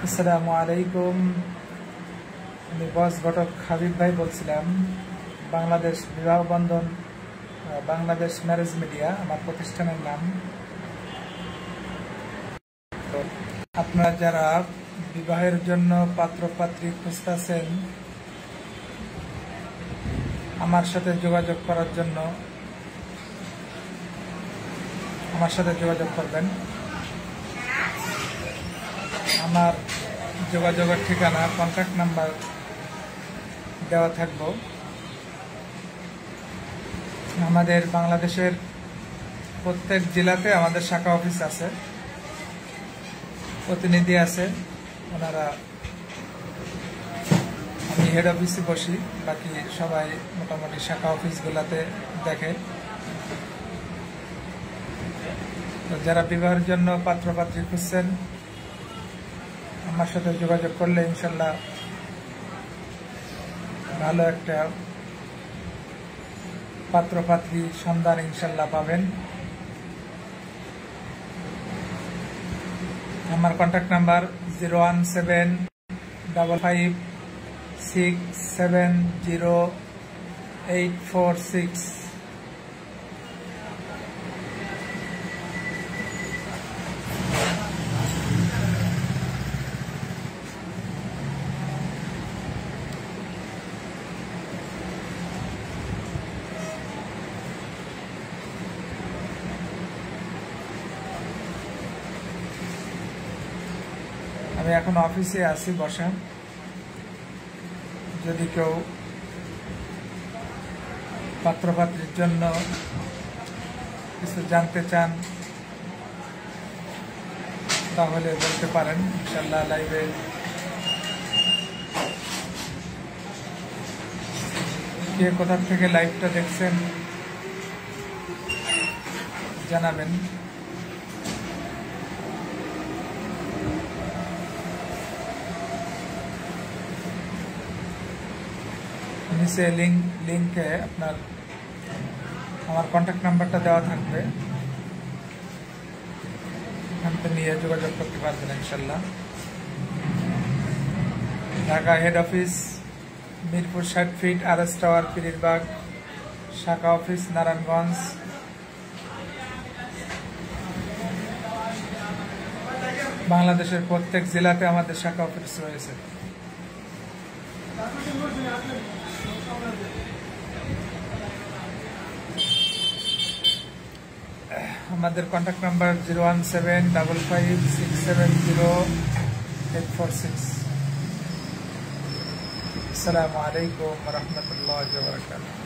আসসালামু আলাইকুম। আমি বস ঘটক হাবিব ভাই বলছিলাম। বাংলাদেশ বিবাহ বন্ধন, বাংলাদেশ ম্যারেজ মিডিয়া আমার প্রতিষ্ঠানের নাম। তো আপনারা যারা বিবাহের জন্য পাত্র পাত্রী খুঁজতেছেন, আমার সাথে যোগাযোগ করার জন্য আমার সাথে যোগাযোগ করবেন। আমার যোগাযোগের ঠিকানা, কন্ট্যাক্ট নাম্বার দেওয়া থাকবো। আমাদের বাংলাদেশের প্রত্যেক জেলাতে আমাদের শাখা অফিস আছে, প্রতিনিধি আছে। ওনারা, আমি হেড অফিসে বসি, বাকি সবাই মোটামুটি শাখা অফিসগুলোতে দেখে। তো যারা বিবাহের জন্য পাত্র পাত্রী খুঁজছেন, আমার সাথে যোগাযোগ করলে ইনশাল্লাহ ভালো একটা পাত্র পাত্রী সন্ধান ইনশাল্লাহ পাবেন। আমার কন্ট্যাক্ট নাম্বার 01755670846। আমি এখন অফিসে আছি বসা। যদি কেউ পাত্রপাত্রীর জন্য কিছু জানতে চান তাহলে বলতে পারেন, ইনশাল্লাহ লাইভে কে কোথা থেকে লাইভটা দেখছেন জানাবেন। নিচে লিঙ্কে আপনার আমার কন্ট্যাক্ট নাম্বারটা দেওয়া থাকবে, এখান থেকে নিয়ে যোগাযোগ করতে পারবেন ইনশাল্লাহ। Dhaka head office Mirpur 60 feet, RS tower, Pirbagh. শাখা অফিস নারায়ণগঞ্জ। বাংলাদেশের প্রত্যেক জেলাতে আমাদের শাখা অফিস রয়েছে। আমাদের কন্ট্যাক্ট নাম্বার 01755670846। আসসালামু আলাইকুম ওয়া রাহমাতুল্লাহি ওয়া বারাকাতুহু।